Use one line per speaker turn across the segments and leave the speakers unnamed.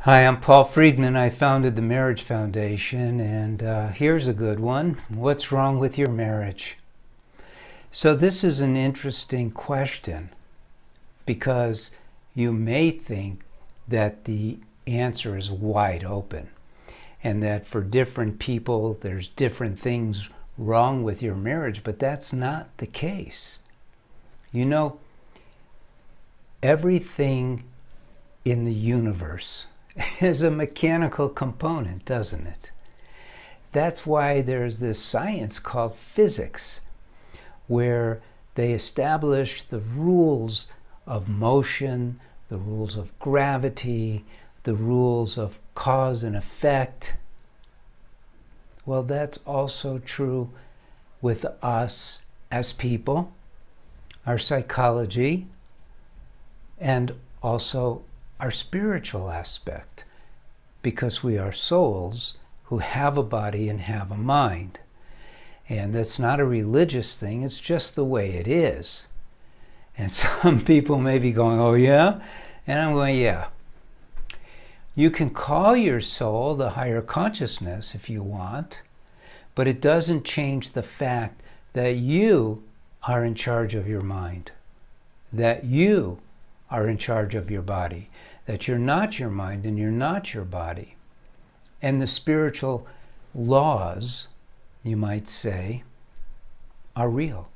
Hi, I'm Paul Friedman. I founded the Marriage Foundation, and here's a good one. What's wrong with your marriage? So this is an interesting question because you may think that the answer is wide open and that for different people there's different things wrong with your marriage, but that's not the case. You know, everything in the universe is a mechanical component, doesn't it? That's why there's this science called physics, where they establish the rules of motion, the rules of gravity, the rules of cause and effect. Well, that's also true with us as people, our psychology, and also our spiritual aspect, because we are souls who have a body and have a mind. And that's not a religious thing, it's just the way it is. And some people may be going, oh yeah? And I'm going, yeah. You can call your soul the higher consciousness if you want, but it doesn't change the fact that you are in charge of your mind, that you are in charge of your body, that you're not your mind and you're not your body. And the spiritual laws, you might say, are real.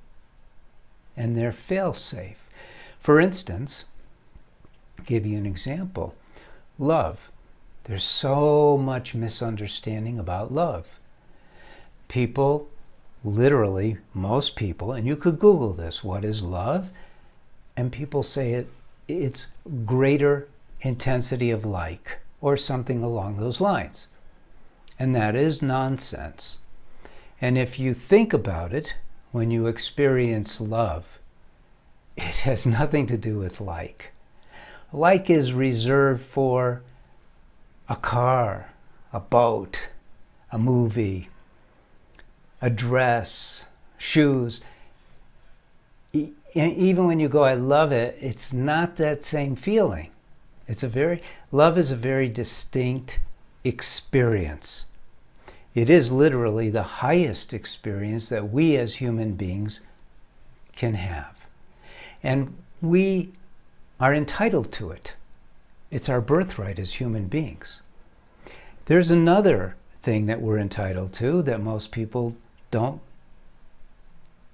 And they're fail-safe. For instance, I'll give you an example. Love. There's so much misunderstanding about love. People, literally, most people, and you could Google this, what is love? And people say it's greater intensity of like, or something along those lines. And that is nonsense. And if you think about it, when you experience love, it has nothing to do with like. Like is reserved for a car, a boat, a movie, a dress, shoes. Even when you go, I love it, it's not that same feeling. Love is a very distinct experience. It is literally the highest experience that we as human beings can have. And we are entitled to it. It's our birthright as human beings. There's another thing that we're entitled to that most people don't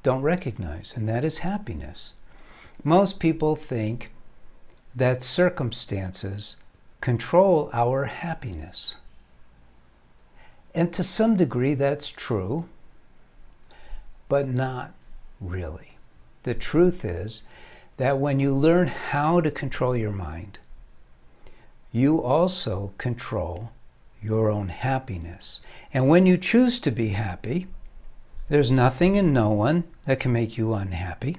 recognize, and that is happiness. Most people think that circumstances control our happiness. And to some degree that's true, but not really. The truth is that when you learn how to control your mind, you also control your own happiness. And when you choose to be happy, there's nothing and no one that can make you unhappy.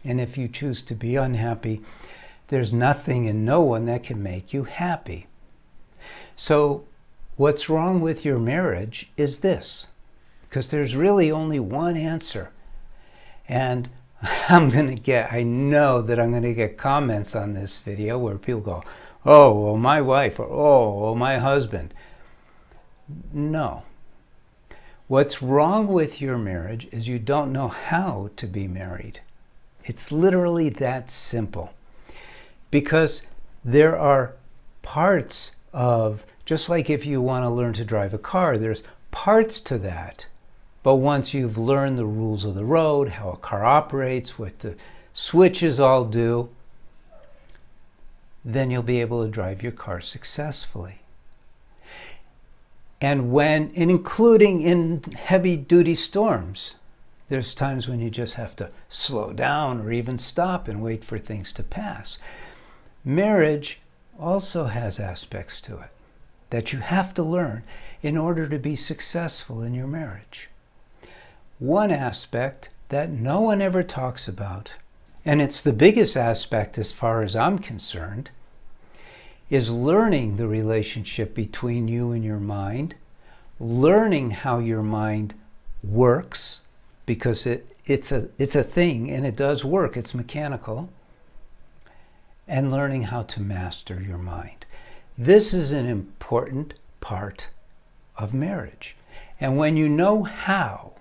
And if you choose to be unhappy, there's nothing and no one that can make you happy. So what's wrong with your marriage is this, because there's really only one answer. And I know that I'm going to get comments on this video where people go, oh, well, my wife, or oh, well, my husband. No. What's wrong with your marriage is you don't know how to be married. It's literally that simple. Because there are parts of, just like if you want to learn to drive a car, there's parts to that. But once you've learned the rules of the road, how a car operates, what the switches all do, then you'll be able to drive your car successfully. And including in heavy-duty storms, there's times when you just have to slow down or even stop and wait for things to pass. Marriage also has aspects to it that you have to learn in order to be successful in your marriage. One aspect that no one ever talks about, and it's the biggest aspect as far as I'm concerned, is learning the relationship between you and your mind, learning how your mind works, because it's a thing and it does work, it's mechanical, and learning how to master your mind. This is an important part of marriage. And when you know how,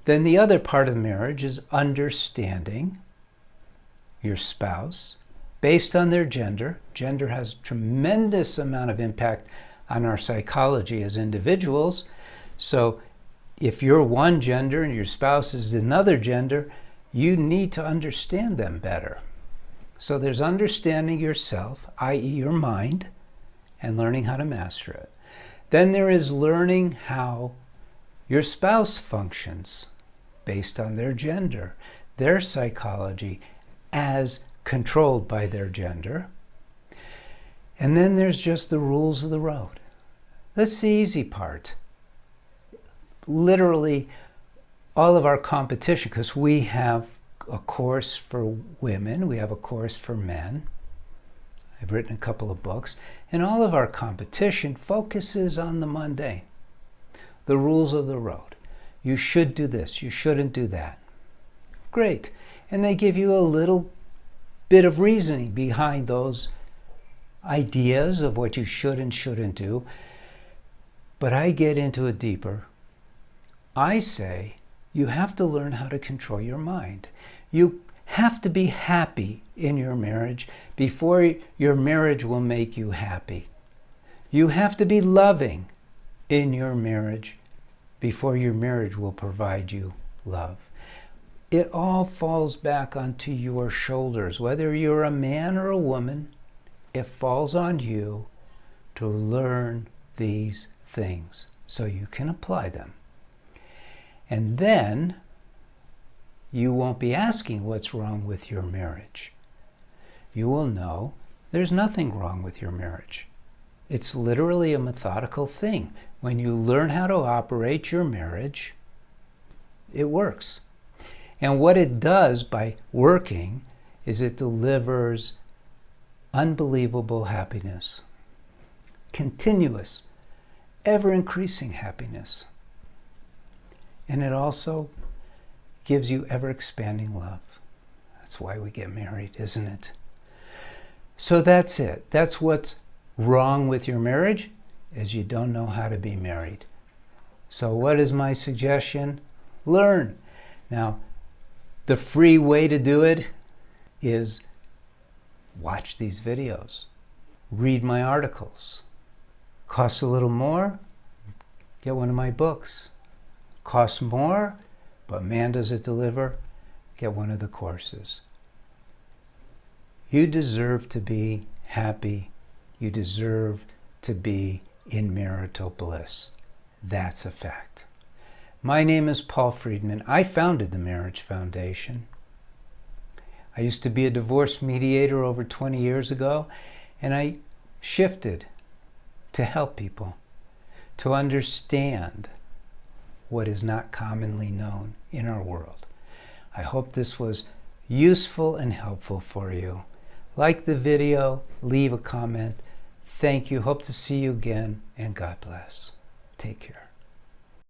then the other part of marriage is understanding your spouse based on their gender. Gender has tremendous amount of impact on our psychology as individuals. So if you're one gender and your spouse is another gender, you need to understand them better. So there's understanding yourself, i.e. your mind, and learning how to master it. Then there is learning how your spouse functions based on their gender, their psychology as controlled by their gender. And then there's just the rules of the road. That's the easy part. Literally all of our competition, because we have a course for women, we have a course for men. I've written a couple of books, and all of our competition focuses on the mundane, the rules of the road. You should do this, you shouldn't do that. Great. And they give you a little bit of reasoning behind those ideas of what you should and shouldn't do. But I get into it deeper. I say you have to learn how to control your mind. You have to be happy in your marriage before your marriage will make you happy. You have to be loving in your marriage before your marriage will provide you love. It all falls back onto your shoulders. Whether you're a man or a woman, it falls on you to learn these things so you can apply them. And then you won't be asking what's wrong with your marriage. You will know there's nothing wrong with your marriage. It's literally a methodical thing. When you learn how to operate your marriage, it works. And what it does by working is it delivers unbelievable happiness, continuous, ever-increasing happiness. And it also gives you ever-expanding love. That's why we get married, isn't it? So that's it. That's what's wrong with your marriage, is you don't know how to be married. So what is my suggestion? Learn. Now, the free way to do it is watch these videos, read my articles. Costs a little more, get one of my books. Costs more, but man does it deliver, get one of the courses. You deserve to be happy. You deserve to be in marital bliss. That's a fact. My name is Paul Friedman. I founded the Marriage Foundation. I used to be a divorce mediator over 20 years ago, and I shifted to help people to understand what is not commonly known in our world. I hope this was useful and helpful for you. Like the video, leave a comment. Thank you. Hope to see you again, and God bless. Take care.